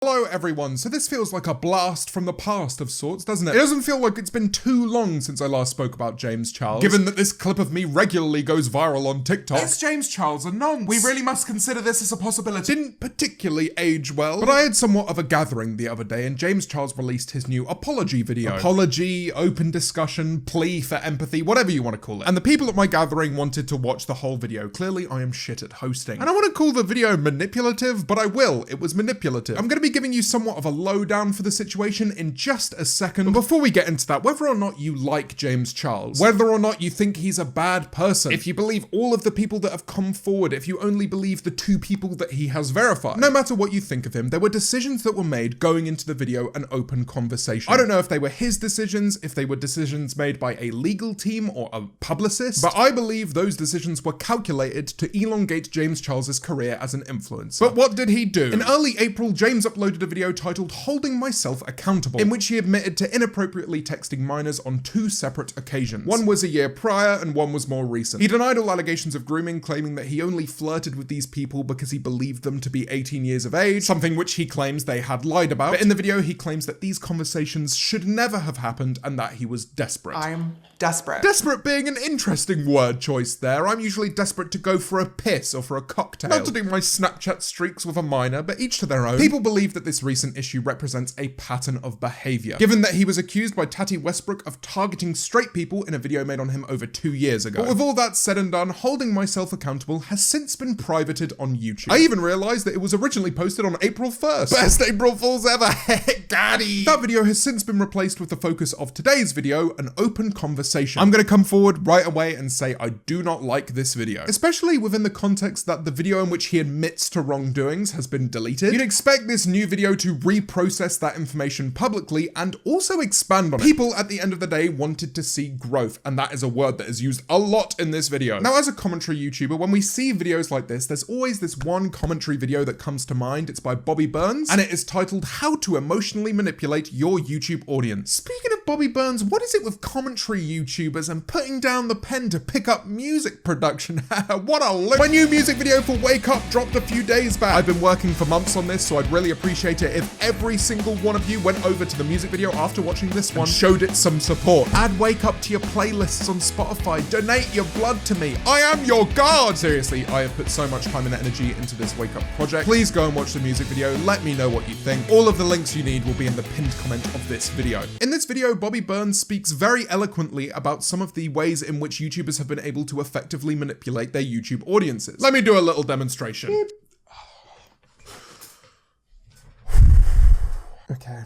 Hello everyone, so this feels like a blast from the past of sorts, doesn't it? It doesn't feel like it's been too long since I last spoke about James Charles, given that this clip of me regularly goes viral on TikTok. It's James Charles and nonce. We really must consider this as a possibility. Didn't particularly age well, but I had somewhat of a gathering the other day and James Charles released his new apology video. Apology, open discussion, plea for empathy, whatever you want to call it. And the people at my gathering wanted to watch the whole video. Clearly I am shit at hosting. And I want to call the video manipulative, but I will. It was manipulative. I'm going to be giving you somewhat of a lowdown for the situation in just a second. But before we get into that, whether or not you like James Charles, whether or not you think he's a bad person, if you believe all of the people that have come forward, if you only believe the 2 people that he has verified, no matter what you think of him, there were decisions that were made going into the video an open conversation. I don't know if they were his decisions, if they were decisions made by a legal team or a publicist, but I believe those decisions were calculated to elongate James Charles's career as an influencer. But what did he do? In early April, James uploaded a video titled Holding Myself Accountable, in which he admitted to inappropriately texting minors on 2 separate occasions. One was a year prior and one was more recent. He denied all allegations of grooming, claiming that he only flirted with these people because he believed them to be 18 years of age, something which he claims they had lied about. But in the video, he claims that these conversations should never have happened and that he was desperate. I'm desperate. Desperate being an interesting word choice there. I'm usually desperate to go for a piss or for a cocktail. Not to do my Snapchat streaks with a minor, but each to their own. People believe that this recent issue represents a pattern of behavior, given that he was accused by Tati Westbrook of targeting straight people in a video made on him over 2 years ago. But with all that said and done, Holding Myself Accountable has since been privated on YouTube. I even realized that it was originally posted on April 1st. Best April Fools ever, Gaddy! That video has since been replaced with the focus of today's video, an open conversation. I'm gonna come forward right away and say I do not like this video, especially within the context that the video in which he admits to wrongdoings has been deleted. You'd expect this new video to reprocess that information publicly and also expand on it. People at the end of the day wanted to see growth, and that is a word that is used a lot in this video. Now, as a commentary YouTuber, when we see videos like this, there's always this one commentary video that comes to mind. It's by Bobby Burns, and it is titled How to Emotionally Manipulate Your YouTube Audience. Speaking of Bobby Burns, what is it with commentary YouTubers and putting down the pen to pick up music production? What a look. My new music video for Wake Up dropped a few days back. I've been working for months on this, so I'd really appreciate it if every single one of you went over to the music video after watching this one and showed it some support. Add Wake Up to your playlists on Spotify. Donate your blood to me. I am your god! Seriously, I have put so much time and energy into this Wake Up project. Please go and watch the music video. Let me know what you think. All of the links you need will be in the pinned comment of this video. In this video, Bobby Burns speaks very eloquently about some of the ways in which YouTubers have been able to effectively manipulate their YouTube audiences. Let me do a little demonstration. Okay,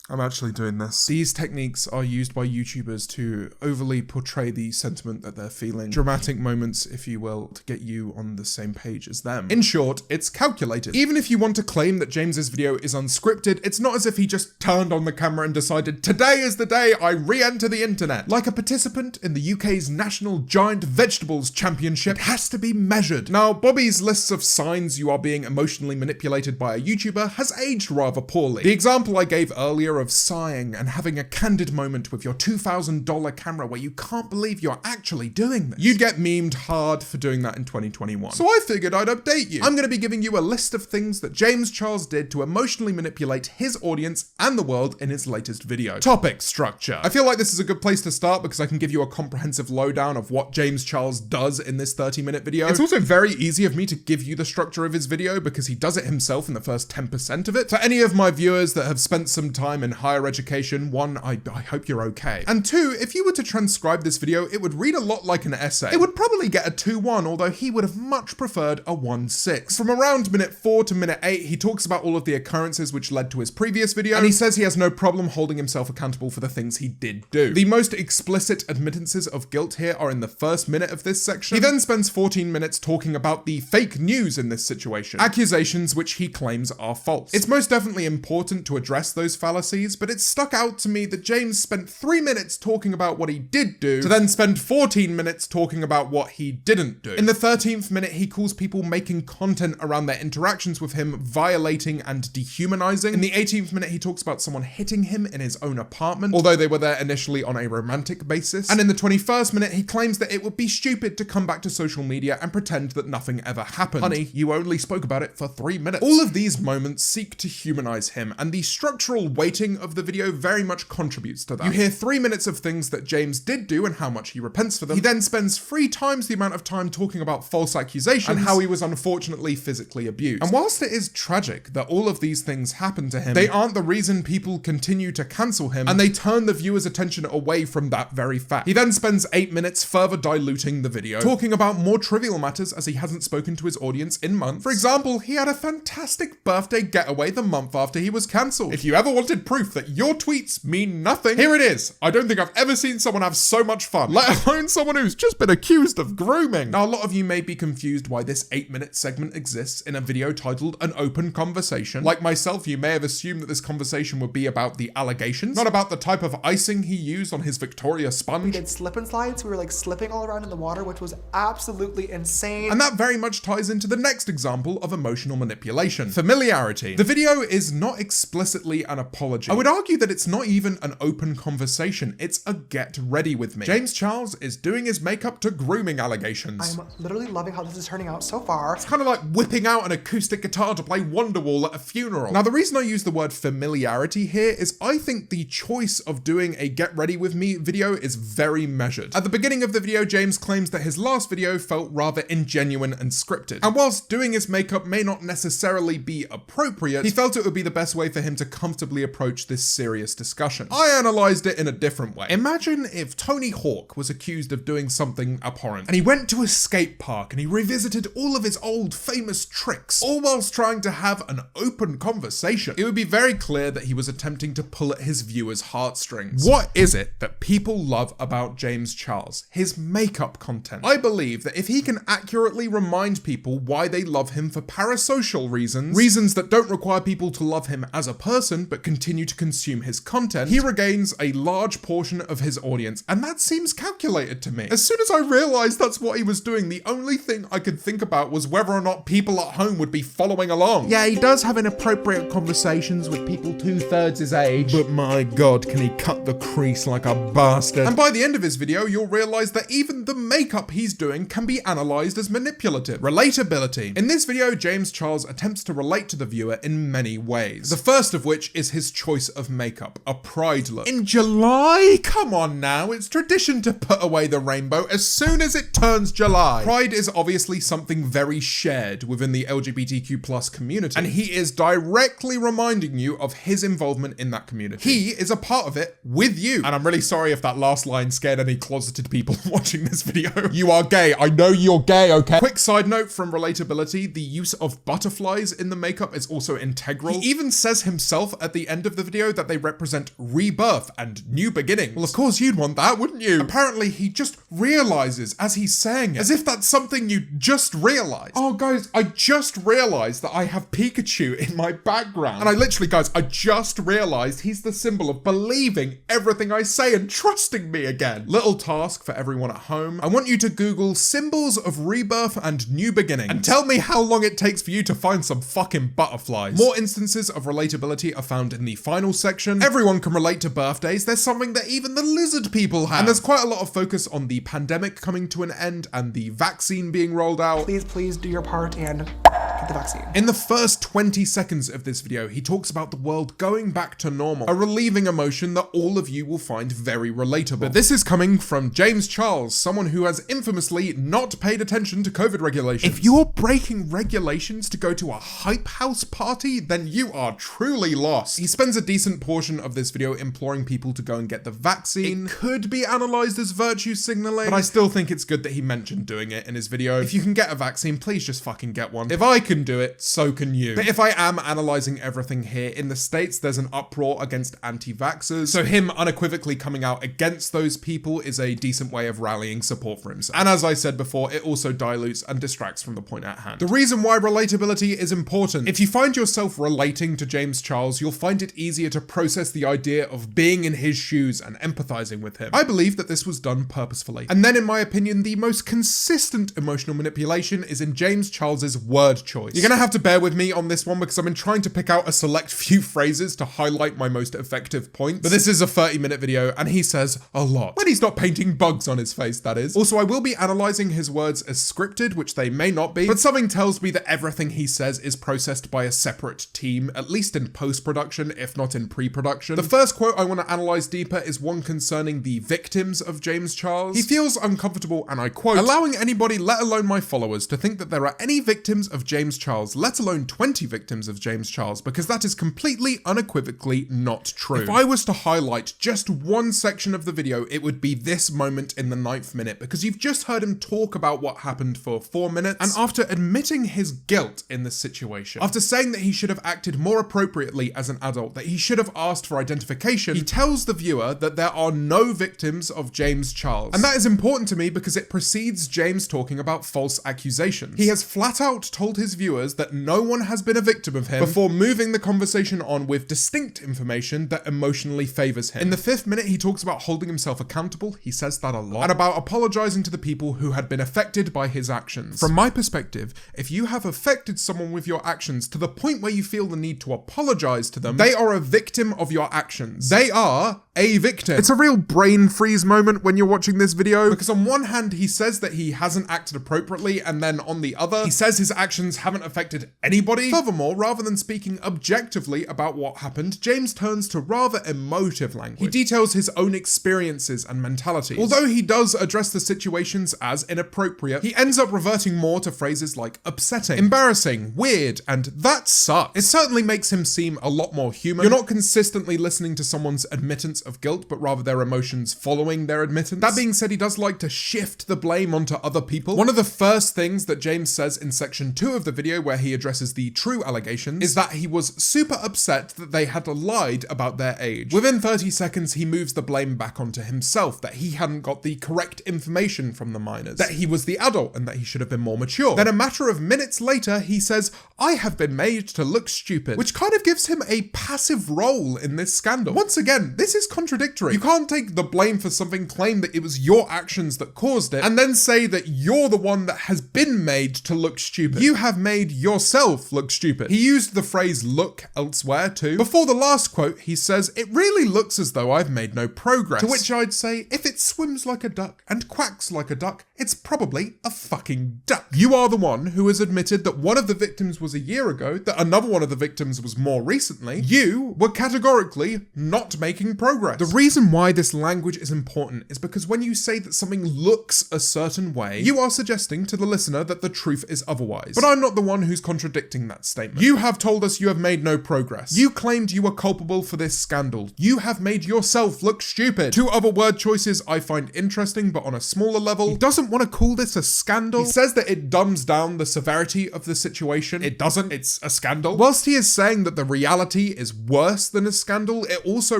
I'm actually doing this. These techniques are used by YouTubers to overly portray the sentiment that they're feeling. Dramatic moments, if you will, to get you on the same page as them. In short, it's calculated. Even if you want to claim that James's video is unscripted, it's not as if he just turned on the camera and decided, today is the day I re-enter the internet. Like a participant in the UK's National Giant Vegetables Championship, it has to be measured. Now, Bobby's lists of signs you are being emotionally manipulated by a YouTuber has aged rather poorly. The example I gave earlier of sighing and having a candid moment with your $2,000 camera where you can't believe you're actually doing this. You'd get memed hard for doing that in 2021. So I figured I'd update you. I'm going to be giving you a list of things that James Charles did to emotionally manipulate his audience and the world in his latest video. Topic structure. I feel like this is a good place to start because I can give you a comprehensive lowdown of what James Charles does in this 30-minute video. It's also very easy of me to give you the structure of his video because he does it himself in the first 10% of it. For any of my viewers that have spent some time in higher education, one, I hope you're okay. And two, if you were to transcribe this video, it would read a lot like an essay. It would probably get a 2-1, although he would have much preferred a 1-6. From around minute 4 to minute 8, he talks about all of the occurrences which led to his previous video, and he says he has no problem holding himself accountable for the things he did do. The most explicit admittances of guilt here are in the first minute of this section. He then spends 14 minutes talking about the fake news in this situation, accusations which he claims are false. It's most definitely important to address those fallacies, qualities, but it stuck out to me that James spent 3 minutes talking about what he did do, to then spend 14 minutes talking about what he didn't do. In the 13th minute, he calls people making content around their interactions with him violating and dehumanizing. In the 18th minute, he talks about someone hitting him in his own apartment, although they were there initially on a romantic basis. And in the 21st minute, he claims that it would be stupid to come back to social media and pretend that nothing ever happened. Honey, you only spoke about it for 3 minutes. All of these moments seek to humanize him, and the structural weighting of the video very much contributes to that. You hear 3 minutes of things that James did do and how much he repents for them. He then spends 3 times the amount of time talking about false accusations and how he was unfortunately physically abused. And whilst it is tragic that all of these things happen to him, they aren't the reason people continue to cancel him, and they turn the viewer's attention away from that very fact. He then spends 8 minutes further diluting the video, talking about more trivial matters as he hasn't spoken to his audience in months. For example, he had a fantastic birthday getaway the month after he was cancelled. If you ever wanted proof that your tweets mean nothing, here it is. I don't think I've ever seen someone have so much fun, let alone someone who's just been accused of grooming. Now, a lot of you may be confused why this 8-minute segment exists in a video titled An Open Conversation. Like myself, you may have assumed that this conversation would be about the allegations, not about the type of icing he used on his Victoria sponge. We did slip and slides. We were like slipping all around in the water, which was absolutely insane. And that very much ties into the next example of emotional manipulation: familiarity. The video is not explicitly an apology. I would argue that it's not even an open conversation, it's a get ready with me. James Charles is doing his makeup to grooming allegations. I'm literally loving how this is turning out so far. It's kind of like whipping out an acoustic guitar to play Wonderwall at a funeral. Now, the reason I use the word familiarity here is I think the choice of doing a get ready with me video is very measured. At the beginning of the video, James claims that his last video felt rather ingenuine and scripted. And whilst doing his makeup may not necessarily be appropriate, he felt it would be the best way for him to comfortably approach this serious discussion. I analysed it in a different way. Imagine if Tony Hawk was accused of doing something abhorrent, and he went to a skate park and he revisited all of his old famous tricks, all whilst trying to have an open conversation. It would be very clear that he was attempting to pull at his viewers' heartstrings. What is it that people love about James Charles? His makeup content. I believe that if he can accurately remind people why they love him for parasocial reasons that don't require people to love him as a person but continue to consume his content, he regains a large portion of his audience, and that seems calculated to me. As soon as I realised that's what he was doing, the only thing I could think about was whether or not people at home would be following along. Yeah, he does have inappropriate conversations with people 2/3 his age, but my god, can he cut the crease like a bastard. And by the end of his video, you'll realise that even the makeup he's doing can be analysed as manipulative. Relatability. In this video, James Charles attempts to relate to the viewer in many ways. The first of which is his choice of makeup, a pride look. In July? Come on now, it's tradition to put away the rainbow as soon as it turns July. Pride is obviously something very shared within the LGBTQ+ community, and he is directly reminding you of his involvement in that community. He is a part of it with you. And I'm really sorry if that last line scared any closeted people watching this video. You are gay. I know you're gay, okay? Quick side note from Relatability, the use of butterflies in the makeup is also integral. He even says himself at the end of the video that they represent rebirth and new beginnings. Well, of course you'd want that, wouldn't you? Apparently he just realizes as he's saying it, as if that's something you just realized. Oh guys, I just realized that I have Pikachu in my background. And I just realized he's the symbol of believing everything I say and trusting me again. Little task for everyone at home. I want you to Google symbols of rebirth and new beginnings and tell me how long it takes for you to find some fucking butterflies. More instances of relatability are found in the final section. Everyone can relate to birthdays. There's something that even the lizard people have. And there's quite a lot of focus on the pandemic coming to an end and the vaccine being rolled out. Please do your part and get the vaccine. In the first 20 seconds of this video, he talks about the world going back to normal, a relieving emotion that all of you will find very relatable. But this is coming from James Charles, someone who has infamously not paid attention to COVID regulations. If you're breaking regulations to go to a hype house party, then you are truly lost. He spends a decent portion of this video imploring people to go and get the vaccine. It could be analysed as virtue signaling, but I still think it's good that he mentioned doing it in his video. If you can get a vaccine, please just fucking get one. If I could can do it, so can you. But if I am analysing everything here, in the States there's an uproar against anti-vaxxers, so him unequivocally coming out against those people is a decent way of rallying support for himself. And as I said before, it also dilutes and distracts from the point at hand. The reason why relatability is important: if you find yourself relating to James Charles, you'll find it easier to process the idea of being in his shoes and empathizing with him. I believe that this was done purposefully. And then, in my opinion, the most consistent emotional manipulation is in James Charles's word choice. You're gonna have to bear with me on this one because I've been trying to pick out a select few phrases to highlight my most effective points. But this is a 30-minute video and he says a lot. When he's not painting bugs on his face, that is. Also, I will be analysing his words as scripted, which they may not be, but something tells me that everything he says is processed by a separate team, at least in post-production, if not in pre-production. The first quote I want to analyse deeper is one concerning the victims of James Charles. He feels uncomfortable, and I quote, "allowing anybody, let alone my followers, to think that there are any victims of James Charles, let alone 20 victims of James Charles, because that is completely unequivocally not true." If I was to highlight just one section of the video, it would be this moment in the 9th minute, because you've just heard him talk about what happened for 4 minutes, and after admitting his guilt in this situation, after saying that he should have acted more appropriately as an adult, that he should have asked for identification, he tells the viewer that there are no victims of James Charles. And that is important to me because it precedes James talking about false accusations. He has flat out told his viewers that no one has been a victim of him before moving the conversation on with distinct information that emotionally favors him. In the 5th minute, he talks about holding himself accountable. He says that a lot. And about apologizing to the people who had been affected by his actions. From my perspective, if you have affected someone with your actions to the point where you feel the need to apologize to them, they are a victim of your actions. They are a victim. It's a real brain freeze moment when you're watching this video, because on one hand, he says that he hasn't acted appropriately, and then on the other, he says his actions haven't affected anybody. Furthermore, rather than speaking objectively about what happened, James turns to rather emotive language. He details his own experiences and mentalities. Although he does address the situations as inappropriate, he ends up reverting more to phrases like upsetting, embarrassing, weird, and that sucks. It certainly makes him seem a lot more human. You're not consistently listening to someone's admittance of guilt, but rather their emotions following their admittance. That being said, he does like to shift the blame onto other people. One of the first things that James says in section 2 of the video, where he addresses the true allegations, is that he was super upset that they had lied about their age. Within 30 seconds, he moves the blame back onto himself, that he hadn't got the correct information from the minors, that he was the adult and that he should have been more mature. Then a matter of minutes later, he says, "I have been made to look stupid," which kind of gives him a passive role in this scandal. Once again, this is contradictory. You can't take the blame for something, claim that it was your actions that caused it, and then say that you're the one that has been made to look stupid. You have made yourself look stupid. He used the phrase "look" elsewhere too. Before the last quote, he says, "It really looks as though I've made no progress." To which I'd say, if it swims like a duck and quacks like a duck, it's probably a fucking duck. You are the one who has admitted that one of the victims was a year ago, that another one of the victims was more recently. You were categorically not making progress. The reason why this language is important is because when you say that something looks a certain way, you are suggesting to the listener that the truth is otherwise. But I'm not the one who's contradicting that statement. You have told us you have made no progress. You claimed you were culpable for this scandal. You have made yourself look stupid. 2 other word choices I find interesting, but on a smaller level. He doesn't want to call this a scandal. He says that it dumbs down the severity of the situation. It doesn't. It's a scandal. Whilst he is saying that the reality is worse than a scandal, it also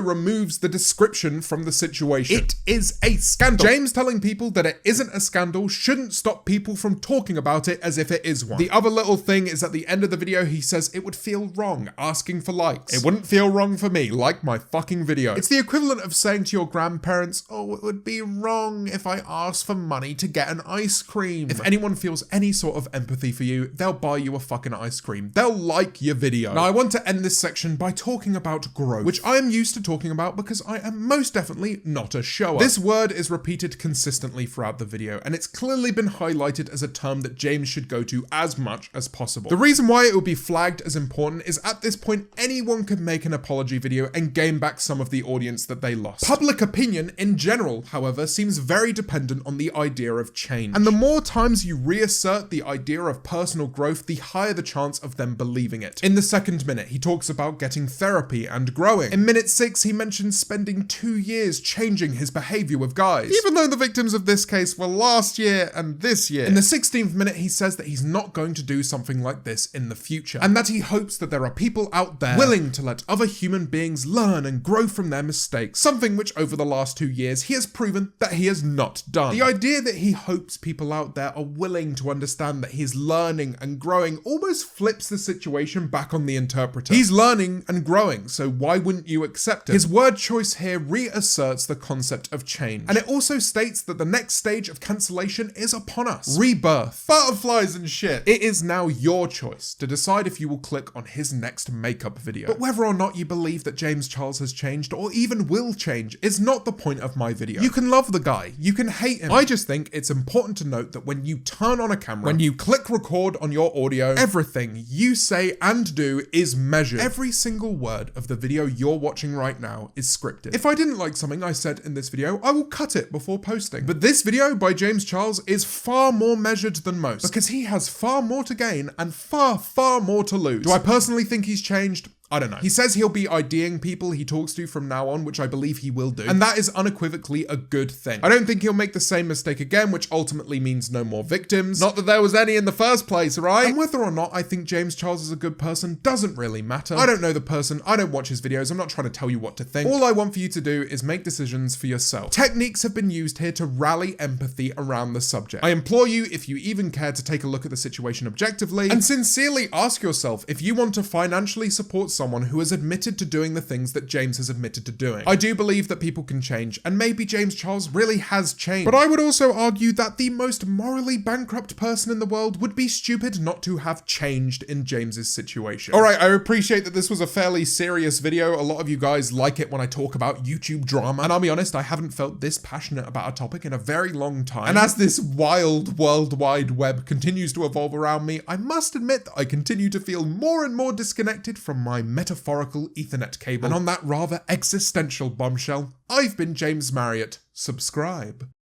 removes the description from the situation. It is a scandal. James telling people that it isn't a scandal shouldn't stop people from talking about it as if it is one. The other little thing is at the end of the video, he says it would feel wrong asking for likes. It wouldn't feel wrong for me. Like my fucking video. It's the equivalent of saying to your grandparents, "Oh, it would be wrong if I asked for money to get an ice cream." If anyone feels any sort of empathy for you, they'll buy you a fucking ice cream. They'll like your video. Now, I want to end this section by talking about growth, which I am used to talking about because I am most definitely not a shower. This word is repeated consistently throughout the video, and it's clearly been highlighted as a term that James should go to as much as possible. The reason why it would be flagged as important is at this point, anyone could make an apology video and gain back some of the audience that they lost. Public opinion in general, however, seems very dependent on the idea of change. And the more times you reassert the idea of personal growth, the higher the chance of them believing it. In the 2nd minute, he talks about getting therapy and growing. In minute 6, he mentions spending 2 years changing his behaviour with guys, even though the victims of this case were last year and this year. In the 16th minute, he says that he's not going to do something like this in the future, and that he hopes that there are people out there willing to let other human beings learn and grow from their mistakes, something which over the last 2 years he has proven that he has not done. The idea that he hopes people out there are willing to understand that he is learning and growing almost flips the situation back on the interpreter. He's learning and growing, so why wouldn't you accept it? His word choice here reasserts the concept of change, and it also states that the next stage of cancellation is upon us. Rebirth. Butterflies and shit. It is now your choice to decide if you will click on his next makeup video. But whether or not you believe that James Charles has changed or even will change is not the point of my video. You can love the guy, you can hate him. I just think it's important to note that when you turn on a camera, when you click record on your audio, everything you say and do is measured. Every single word of the video you're watching right now is scripted. If I didn't like something I said in this video, I will cut it before posting. But this video by James Charles is far more measured than most, because he has far more to gain and far more to lose. Do I personally think he's changed? I don't know. He says he'll be IDing people he talks to from now on, which I believe he will do, and that is unequivocally a good thing. I don't think he'll make the same mistake again, which ultimately means no more victims. Not that there was any in the first place, right? And whether or not I think James Charles is a good person doesn't really matter. I don't know the person, I don't watch his videos, I'm not trying to tell you what to think. All I want for you to do is make decisions for yourself. Techniques have been used here to rally empathy around the subject. I implore you, if you even care to take a look at the situation objectively, and sincerely ask yourself if you want to financially support someone who has admitted to doing the things that James has admitted to doing. I do believe that people can change, and maybe James Charles really has changed. But I would also argue that the most morally bankrupt person in the world would be stupid not to have changed in James's situation. Alright, I appreciate that this was a fairly serious video. A lot of you guys like it when I talk about YouTube drama, and I'll be honest, I haven't felt this passionate about a topic in a very long time. And as this wild World Wide Web continues to evolve around me, I must admit that I continue to feel more and more disconnected from my metaphorical Ethernet cable. And on that rather existential bombshell, I've been James Marriott. Subscribe.